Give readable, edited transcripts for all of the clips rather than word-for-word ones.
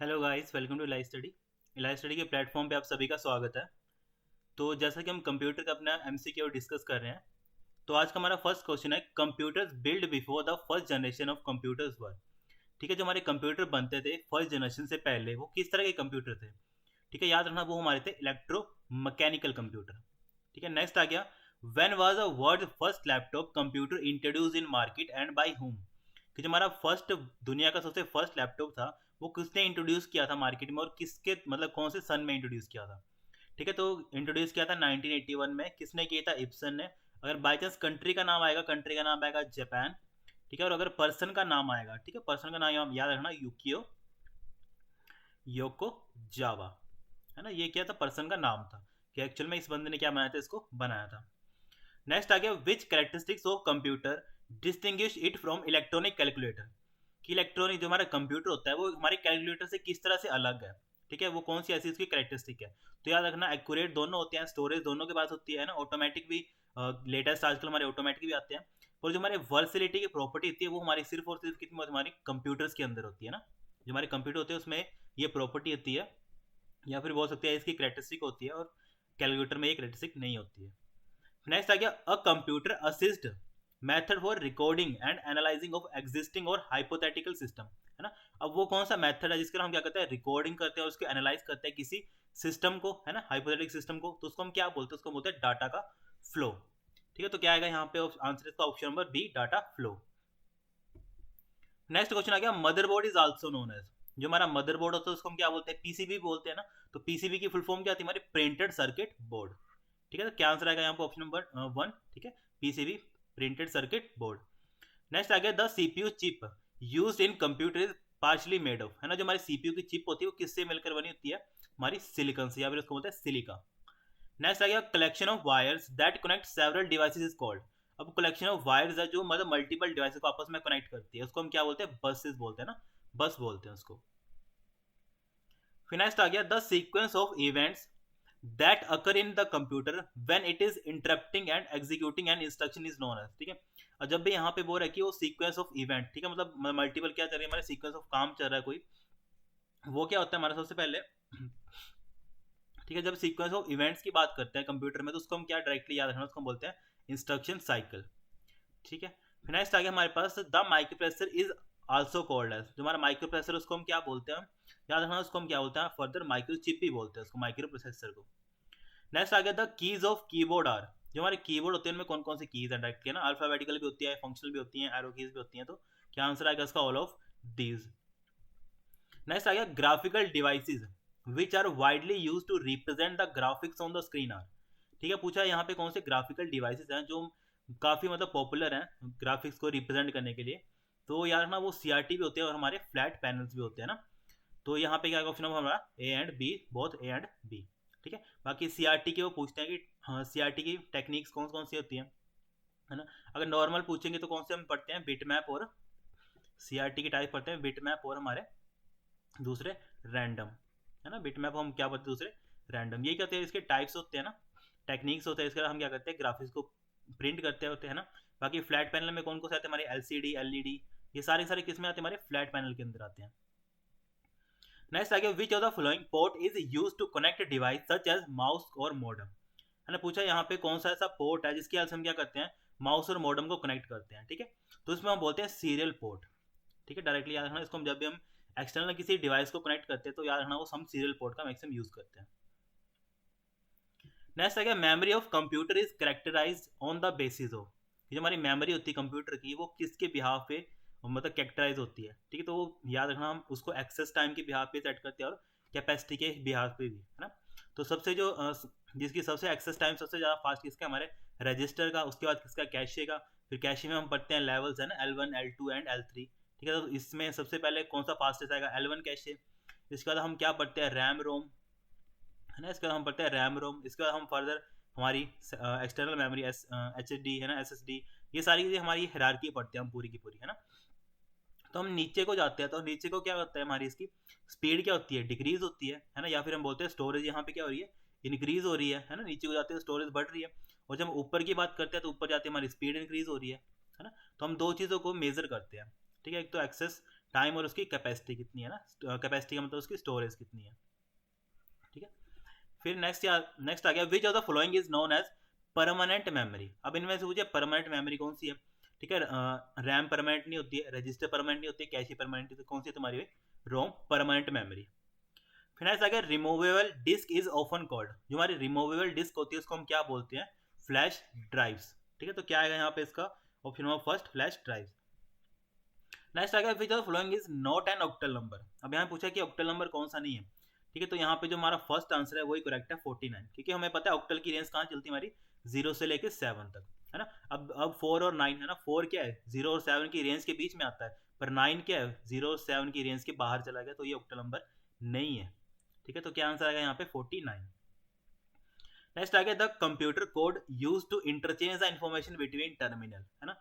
Hello guys, welcome to live study के platform पे आप सभी का स्वागत है। तो जैसा कि हम कंप्यूटर का अपना एमसीक्यू डिस्कस कर रहे हैं, तो आज का हमारा फर्स्ट क्वेश्चन है computers build before the first generation of computers वर। ठीक है, जो हमारे कंप्यूटर बनते थे फर्स्ट जनरेशन से पहले, वो किस तरह के कंप्यूटर थे? ठीक है, याद रखना वो हमारे थे इलेक्ट्रो मैकेनिकल कंप्यूटर। ठीक है, नेक्स्ट आ गया, when was a world first laptop computer introduce in market and by whom? कि जो हमारा फर्स्ट दुनिया का सबसे फर्स्ट लैपटॉप था, वो किसने इंट्रोड्यूस किया था मार्केट में, और किसके मतलब कौन से सन में इंट्रोड्यूस किया था? ठीक है, तो इंट्रोड्यूस किया था 1981 में। किसने किया था? इप्सन ने। अगर बाई चांस कंट्री का नाम आएगा, कंट्री का नाम आएगा जापान। ठीक है, और अगर पर्सन का नाम आएगा, ठीक है, पर्सन का नाम याद रखना, यूकियो योको जावा। है ना, ये क्या था? पर्सन का नाम था कि एक्चुअल में इस बंदे ने क्या बनाया था, इसको बनाया था। नेक्स्ट आ गया, which characteristics of computer distinguish it from electronic calculator? कि इलेक्ट्रॉनिक जो हमारा कंप्यूटर होता है वो हमारे कैलकुलेटर से किस तरह से अलग है? ठीक है, वो कौन सी ऐसी उसकी कैरेक्टरिस्टिक है? तो याद रखना, एक्यूरेट दोनों होते हैं, स्टोरेज दोनों के पास होती है ना, ऑटोमेटिक भी। लेटेस्ट आजकल हमारे ऑटोमेटिक भी आते हैं। और जो हमारे वर्सिलिटी की प्रॉपर्टी होती है वो हमारी सिर्फ और सिर्फ कितनी हमारी कंप्यूटर्स के अंदर होती है ना। जो हमारे कंप्यूटर होते हैं उसमें ये प्रॉपर्टी होती है, या फिर बोल सकते हैं इसकी कैरेक्टरिस्टिक होती है, और कैलकुलेटर में ये कैरेक्टरिस्टिक नहीं होती है। नेक्स्ट आ गया, a computer assist method for recording and analysing of existing और हाइपोथेटिकल सिस्टम। है ना, अब वो कौन सा मेथड है जिसके हम क्या करते हैं? रिकॉर्डिंग करते हैं और उसको एनालाइज करते हैं किसी सिस्टम को, है ना, हाइपोथेटिक सिस्टम को। तो उसको हम क्या बोलते हैं? उसको बोलते हैं डाटा का फ्लो। ठीक है, तो क्या आएगा यहाँ पे आंसर इसका? Option number B, data flow. Next question आ गया, motherboard is also known as? जो हमारा मदरबोर्ड होता है उसको हम क्या बोलते हैं? पीसीबी बोलते हैं ना। तो पीसीबी की फुल फॉर्म क्या आती है हमारी? Printed circuit board. ठीक है, तो क्या आंसर आएगा यहाँ पे? Option number 1। ठीक है, PCB, printed circuit board. Next आ गया, the CPU chip used in computer is partially made of? है ना, जो हमारी सीपीयू की चिप होती है वो किससे मिलकर बनी होती है? हमारी सिलिकॉन से, या फिर उसको बोलते हैं सिलिका। नेक्स्ट आ गया, collection of wires that connect several devices is called? अब कलेक्शन ऑफ वायर्स है जो मतलब मल्टीपल डिवाइसेस को आपस में कनेक्ट करती है, उसको हम क्या बोलते हैं? बसेस बोलते हैं ना, बस बोलते हैं उसको। फिर नेक्स्ट आ गया, the sequence of events that occur in the computer when it is interrupting and executing an instruction is known as? ठीक है, और जब भी यहाँ पे बोल रहा है कि वो सीक्वेंस ऑफ इवेंट, ठीक है, मतलब मल्टीपल क्या चल रही है हमारे, सीक्वेंस ऑफ काम चल रहा है कोई, वो क्या होता है हमारा? सबसे पहले ठीक है, जब सीक्वेंस ऑफ इवेंट्स की बात करते हैं कंप्यूटर में, तो उसको हम क्या डायरेक्टली याद रखना, उसको हम बोलते हैं इंस्ट्रक्शन साइकिल। ठीक है, फिर नेक्स्ट आ गया हमारे पास, the microprocessor is also called as? जो हमारा माइक्रोप्रोसेसर उसको हम क्या बोलते हैं? याद रखना, उसको हम क्या बोलते हैं? फर्दर माइक्रोचिप भी बोलते हैं उसको, माइक्रो प्रोसेसर को। नेक्स्ट आ गया, the keys of keyboard are? जो हमारे कीबोर्ड होते हैं उनमें कौन कौन सी कीज है? डायरेक्ट ना, अल्फाबेटिकल भी होती है, फंक्शनल भी होती है, एरो कीज भी होती हैं। तो क्या आंसर आएगा इसका? All of these. नेक्स्ट आ गया, graphical devices which are widely use to represent the graphics on the screen are? ठीक है, पूछा है यहाँ पे कौन से ग्राफिकल डिवाइसेस हैं जो काफ़ी मतलब पॉपुलर हैं ग्राफिक्स को रिप्रेजेंट करने के लिए? तो यार ना, वो सीआरटी भी होते हैं और हमारे फ्लैट पैनल्स भी होते हैं ना। तो यहाँ पे क्या ऑप्शन होगा हमारा? A and B, both A and B. ठीक है, बाकी सीआरटी के वो पूछते हैं कि हाँ, सीआरटी की टेक्निक्स कौन कौन सी होती हैं, है ना। अगर नॉर्मल पूछेंगे तो कौन से हम पढ़ते हैं? बिट मैप, और सीआरटी की टाइप पढ़ते हैं बिट मैप और हमारे दूसरे रैंडम। है ना, बिट मैप हम क्या पढ़ते हैं? दूसरे रैंडम। ये क्या होते हैं? इसके टाइप्स होते हैं ना, टेक्निक्स होते हैं। इसके हम क्या करते हैं? ग्राफिक्स को प्रिंट करते होते हैं ना। बाकी फ्लैट पैनल में कौन कौन से आते हैं हमारे? एलसीडी, एलईडी, ये सारे सारे किस में आते हैं? हमारे फ्लैट पैनल के अंदर आते हैं। नेक्स्ट आ गया, which of the following port is use to connect device such as mouse और मॉडम? है ना, पूछा यहाँ पे कौन सा ऐसा पोर्ट है जिसकी हेल्प से हम क्या करते हैं? माउस और मॉडम को कनेक्ट करते हैं। ठीक है, तो इसमें हम बोलते हैं सीरियल पोर्ट। ठीक है, डायरेक्टली याद रखना इसको, हम जब भी हम एक्सटर्नल किसी डिवाइस को कनेक्ट करते हैं तो याद रखना वो हम सीरियल पोर्ट का मैक्सिमम यूज करते हैं। नेक्स्ट आ गया, memory of computer is characterised on the basis of? जो हमारी मेमोरी होती है कंप्यूटर की, वो किसके बिहाफ पे मतलब कैरेक्टराइज होती है? ठीक है, तो वो याद रखना, हम उसको एक्सेस टाइम के बिहाफ पे सेट करते हैं और कैपेसिटी के बिहाफ पे भी, है ना। तो सबसे जो जिसकी सबसे एक्सेस टाइम सबसे ज़्यादा फास्ट किसका? हमारे रजिस्टर का। उसके बाद किसका? कैशे का। फिर कैशे में हम पढ़ते हैं लेवल्स, है ना, L1, L2 एंड L3। ठीक है, तो इसमें सबसे पहले कौन सा फास्टेस्ट आएगा? L1 cache. इसके बाद हम क्या पढ़ते हैं? रैम रोम, है ना। इसके बाद हम पढ़ते हैं रैम रोम। इसके बाद हम फर्दर हमारी एक्सटर्नल मेमोरी एच डी, है ना, एस एस डी। ये सारी चीज़ें हमारी हायरार्की पढ़ते हैं हम पूरी की पूरी, है ना। तो हम नीचे को जाते हैं, तो नीचे को क्या होता है? हमारी इसकी स्पीड क्या होती है? डिक्रीज होती है ना। या फिर हम बोलते हैं स्टोरेज यहाँ पे क्या हो रही है? इंक्रीज हो रही है ना। नीचे को जाते हैं स्टोरेज बढ़ रही है। और जब हम ऊपर की बात करते हैं तो ऊपर जाते हैं हमारी स्पीड इंक्रीज हो रही है ना। तो हम दो चीज़ों को मेजर करते हैं। ठीक है, एक तो एक्सेस टाइम और उसकी कैपेसिटी कितनी है ना, कैपेसिटी का मतलब उसकी स्टोरेज कितनी है, ठीक है। फिर नेक्स्ट आ गया which of the following is known as permanent memory. अब इनमें से मुझे परमानेंट मेमोरी कौन सी है, ठीक है। रैम परमानेंट नहीं होती है, रजिस्टर परमानेंट नहीं होती है, कैशी परमानेंट नहीं होती, कौन सी है तुम्हारी रोम परमानेंट मेमोरी। फिर नेक्स्ट आ गया removable disc is often called. जो हमारी रिमूवेबल डिस्क होती है उसको हम क्या बोलते हैं, फ्लैश ड्राइव्स, ठीक है। तो क्या आएगा यहाँ पे इसका option number first flash drive. Next आ गया which of following is not an octal number. अब यहाँ पूछा कि ऑक्टल नंबर कौन सा नहीं है, ठीक है। तो यहाँ पे जो हमारा फर्स्ट आंसर है वही करेक्ट है 49, क्योंकि हमें पता है ऑक्टल की रेंज कहाँ चलती है हमारी 0 से लेके 7 तक, है ना। अब 4 और 9 है ना, 4 क्या है 0 और 7 की रेंज के बीच में आता है, पर 9 क्या है 0 और 7 की रेंज के बाहर चला गया, तो ये ऑक्टल नंबर नहीं है, ठीक है। तो क्या आंसर आएगा यहाँ पे 49। नेक्स्ट आ गया the computer code use to interchange the information between terminal, है ना,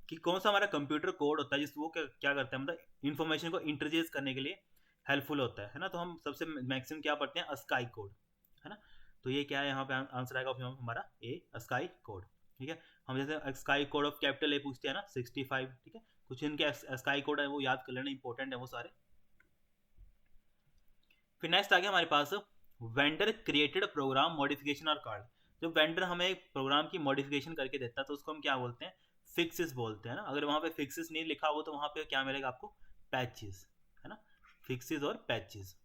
कि कौन सा हमारा कंप्यूटर कोड होता है जिस वो क्या करता है, मतलब इन्फॉर्मेशन को इंटरचेंज करने के लिए हेल्पफुल होता है ना। तो हम सबसे मैक्सिमम क्या पढ़ते हैं, अस्काई कोड, है ना। तो ये क्या है यहाँ पे आंसर आएगा हमारा ए अस्काई कोड, ठीक है। हम जैसे ASCII code of capital A पूछते हैं ना 65, ठीक है। कुछ इनके अस्काई कोड है वो याद कर लेना, इंपॉर्टेंट है वो सारे। फिर नेक्स्ट आ गया हमारे पास वेंडर क्रिएटेड प्रोग्राम मॉडिफिकेशन और कार्ड। जब वेंडर हमें एक प्रोग्राम की मॉडिफिकेशन करके देता है तो उसको हम क्या बोलते हैं, फिक्सेस बोलते हैं ना। अगर वहां पे फिक्सेस नहीं लिखा हो तो वहां पे क्या मिलेगा आपको, पैचेस, है ना, फिक्सेस और पैचेस।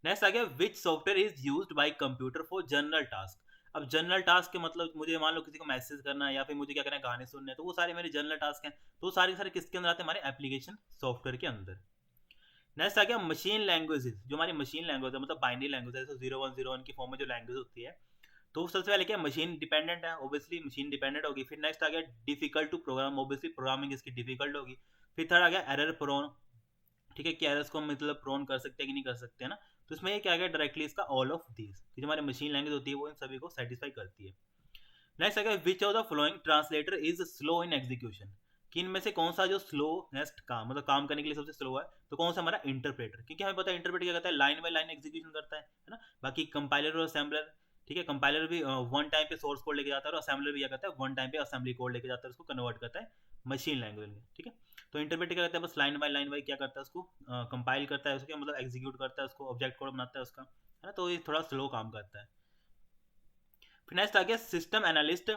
नेक्स्ट आ गया विच software is used by computer for general task. अब जनरल टास्क के मतलब मुझे मान लो किसी को मैसेज करना है या फिर मुझे क्या करना है गाने सुनने हैं, तो वो सारे मेरे जनरल टास्क हैं, तो वो सारे किसके अंदर आते हैं, हमारे एप्लीकेशन सॉफ्टवेयर के अंदर। नेक्स्ट आ गया मशीन लैंग्वेजेस। जो हमारी मशीन लैंग्वेज है मतलब बाइनरी लैंग्वेज है, 0101 की फॉर्म में जो लैंग्वेज होती है, तो सबसे पहले क्या मशीन डिपेंडेंट है, ऑब्वियसली मशीन डिपेंडेंट होगी। फिर नेक्स्ट आ गया difficult to program, obviously programming इसकी डिफिकल्ट होगी। फिर थर्ड आ गया एरर प्रोन, ठीक है, कि एरर्स को मतलब प्रोन कर सकते हैं कि नहीं कर सकते, है ना। तो इसमें ये क्या गया डायरेक्टली इसका ऑल ऑफ दीज, कि जो हमारी मशीन लैंग्वेज होती है वो इन सभी को सेटिस्फाई करती है। नेक्स्ट आ गया which of the following translator is slow in execution, कि इनमें से कौन सा जो स्लोएस्ट काम मतलब काम करने के लिए सबसे स्लो है, तो कौन सा हमारा इंटरप्रेटर, क्योंकि हमें पता है इंटरप्रेटर क्या करता है, लाइन बाय लाइन एग्जीक्यूशन करता है ना। बाकी कंपाइलर और असेंबलर, ठीक है, कंपाइलर भी वन टाइम पे सोर्स कोड लेके जाता है और असेंबलर भी क्या करता है वन टाइम पे असेंबली कोड लेके जाता है, उसको कन्वर्ट करता है मशीन लैंग्वेज में, ठीक है। तो इंटरप्रेटर क्या करता है, बस लाइन बाय क्या करता है, उसको कंपाइल करता है, उसको मतलब एग्जीक्यूट करता है, उसको ऑब्जेक्ट कोड बनाता है उसका, है ना। तो ये थोड़ा स्लो काम करता है। फिर नेक्स्ट आ गया system analyst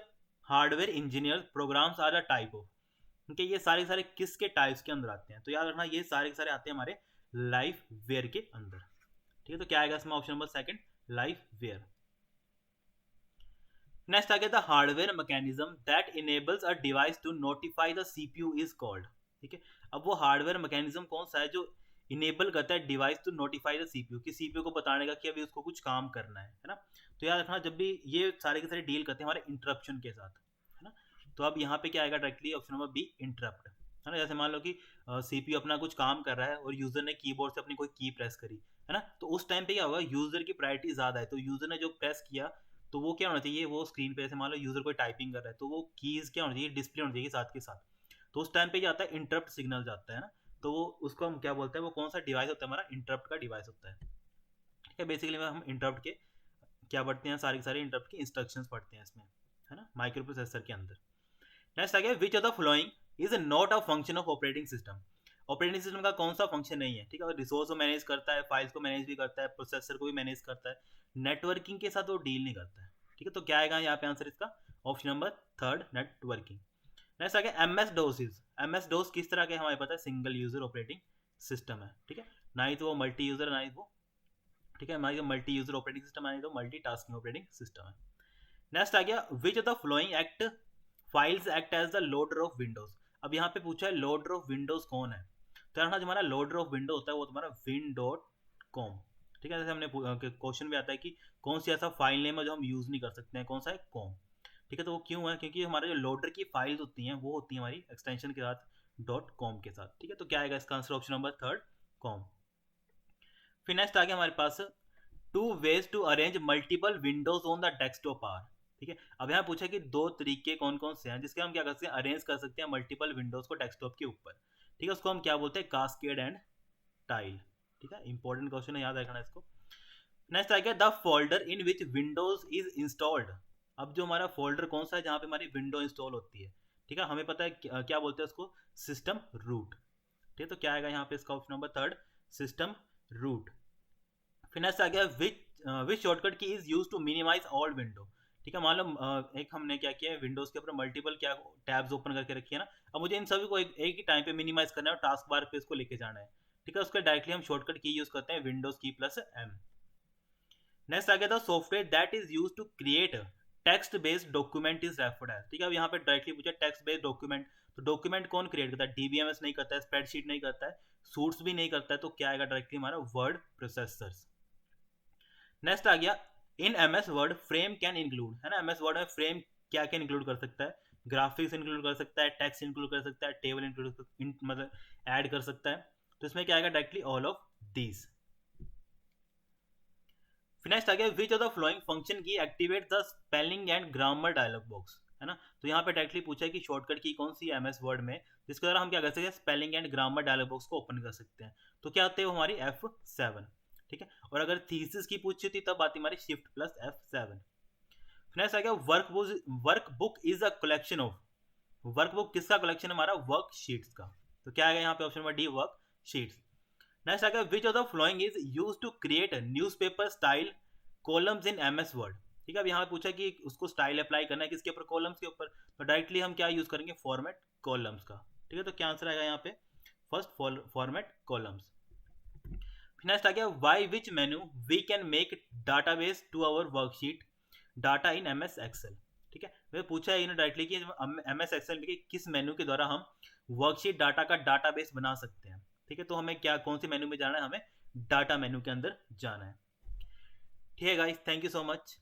hardware engineer programs are the type of, क्योंकि ये सारे किसके टाइप्स के अंदर आते हैं, तो याद रखना ये सारे आते हैं हमारे लाइफ वेयर के अंदर, ठीक है। तो क्या आएगा इसमें option number second life ware. Next आ गया the hardware mechanism that enables a device to notify the CPU is called, ठीक है। अब वो हार्डवेयर मैकेनिज्म कौन सा है जो इनेबल करता है device to notify the CPU, कि सीपीयू को बताने का कि अभी उसको कुछ काम करना है ना। तो याद रखना जब भी ये सारे के सारे डील करते हैं हमारे इंटरप्शन के साथ, है ना। तो अब यहाँ पे क्या आएगा directly option number B interrupt, है ना। जैसे मान लो कि सीपीयू अपना कुछ काम कर रहा है और यूजर ने कीबोर्ड से अपनी कोई की प्रेस करी, है ना, तो उस टाइम पे क्या होगा, यूजर की प्रायोरिटी ज्यादा है, तो यूजर ने जो प्रेस किया तो वो क्या होना चाहिए, वो स्क्रीन पे जैसे मान लो यूजर कोई टाइपिंग कर रहा है तो वो कीज क्या होना चाहिए, डिस्प्ले होनी चाहिए साथ के साथ। तो उस टाइम पे क्या आता है, इंटरप्ट सिग्नल जाता है ना। तो वो उसको हम क्या बोलते हैं, वो कौन सा डिवाइस होता है, हमारा इंटरप्ट का डिवाइस होता है, ठीक है। बेसिकली हम इंटरप्ट के क्या पढ़ते हैं, सारे के सारे इंटरप्ट की इंस्ट्रक्शंस पढ़ते हैं इसमें, है ना, माइक्रो प्रोसेसर के अंदर। नेक्स्ट आ गया which of the following is not a function of operating system. Operating system का कौन सा फंक्शन नहीं है, ठीक है। रिसोर्स को मैनेज करता है, फाइल्स को मैनेज भी करता है, प्रोसेसर को भी मैनेज करता है, नेटवर्किंग के साथ वो डील नहीं करता है, ठीक है। तो क्या आएगा यहाँ पे आंसर इसका option number third networking. Next आ गया M S DOS is. M S DOS किस तरह के हमें पता है, सिंगल यूजर ऑपरेटिंग सिस्टम है, ठीक है, ना ही तो वो मल्टी यूजर ना ही वो, ठीक है, हमारी मल्टी यूजर ऑपरेटिंग सिस्टम है, तो मल्टी टास्किंग ऑपरेटिंग सिस्टम है। नेक्स्ट आ गया which of the following act files act as the loader of Windows. अब यहाँ पे पूछा है लोडर ऑफ विंडोज कौन है, तो यहाँ जो हमारा लोडर ऑफ विंडो होता है वो तुम्हारा win.com, ठीक है। जैसे हमने क्वेश्चन भी आता है कि कौन सी ऐसा फाइल नेम है जो हम यूज नहीं कर सकते हैं, कौन सा है कॉम, ठीक है। तो वो क्यों है, क्योंकि हमारे जो लोडर की फाइल्स होती हैं वो होती है हमारी एक्सटेंशन के साथ .com के साथ, ठीक है। तो क्या आएगा इसका answer option number third com. फिर नेक्स्ट आ गया हमारे पास two ways to arrange multiple windows on the desktop are, ठीक है। अब यहाँ पूछा कि दो तरीके कौन कौन से हैं जिसके हम क्या कर सकते हैं, अरेंज कर सकते हैं मल्टीपल विंडोज को डेस्कटॉप के ऊपर, ठीक है। उसको हम क्या बोलते हैं, कास्केड एंड टाइल, ठीक है। इंपॉर्टेंट क्वेश्चन है, याद रखना इसको। नेक्स्ट आ गया the folder in which Windows is installed. अब जो हमारा फोल्डर कौन सा है जहाँ पे हमारी विंडो इंस्टॉल होती है, ठीक है। हमें पता है क्या बोलते हैं उसको, सिस्टम रूट, ठीक है, तो क्या आएगा यहाँ पे इसका option number third, system root. फिर नेक्स्ट आ गया which shortcut key is use to minimise all window. ठीक है, मान लो एक हमने क्या किया है, विंडोज के ऊपर मल्टीपल क्या टैब्स ओपन करके रखी है ना, अब मुझे इन सभी को एक ही टाइम पे मिनिमाइज करना है और टास्क बार पे इसको लेके जाना है। ठीक है, उसके डायरेक्टली हम शॉर्टकट की यूज करते हैं विंडोज की प्लस एम। नेक्स्ट आ गया था software that is use to create text based document is referred as. ठीक है, अब यहाँ पे डायरेक्टली पूछा टेक्स्ट बेस्ड डॉक्यूमेंट, तो डॉक्यूमेंट कौन क्रिएट करता है, डीबीएमएस नहीं करता है, स्प्रेडशीट नहीं करता है, सूट्स भी नहीं करता है, तो क्या आएगा डायरेक्टली हमारा वर्ड प्रोसेसर्स। नेक्स्ट आ गया in M S Word frame can include, है ना, एम एस वर्ड में फ्रेम क्या क्या इंक्लूड कर सकता है, ग्राफिक्स इंक्लूड कर सकता है, टेक्स्ट इंक्लूड कर सकता है, टेबल इंक्लूड मतलब ऐड कर सकता है, तो इसमें क्या आएगा directly all of these. Next आ गया which of the following function key activate the spelling and grammar dialog box, है ना, तो यहाँ पे डायरेक्टली पूछा है कि शॉर्टकट की कौन सी एमएस वर्ड में जिसके द्वारा हम क्या कर सकते हैं, spelling and grammar dialog box को ओपन कर सकते हैं, तो क्या आते हैं वो हमारी F7। ठीक है, और अगर थीसिस की पूछी थी तब आती हमारी शिफ्ट प्लस F7। नेक्स्ट आ गया workbook is a collection of, workbook किसका कलेक्शन है, हमारा वर्कशीट्स का, तो क्या आएगा यहाँ पे option number D, worksheets. Next आ गया which of the following is use to create newspaper style columns in MS Word. ठीक है, अब यहाँ पूछा कि उसको स्टाइल अप्लाई करना है किसके ऊपर, कॉलम्स के ऊपर, तो डायरेक्टली हम क्या यूज करेंगे, फॉर्मेट कॉलम्स का। ठीक है, तो क्या आंसर आएगा यहाँ पे फर्स्ट, फॉर्मेट कॉलम्स। नेक्स्ट आ गया why which menu we can make database to our worksheet data in MS Excel. ठीक है, वे पूछा है इन्होंने डायरेक्टली कि एमएस एक्सेल के किस मेन्यू के द्वारा हम वर्कशीट डाटा का डाटाबेस बना सकते हैं। ठीक है, तो हमें क्या कौन से मेन्यू में जाना है, हमें डाटा मेन्यू के अंदर जाना है। ठीक है guys, thank you so much.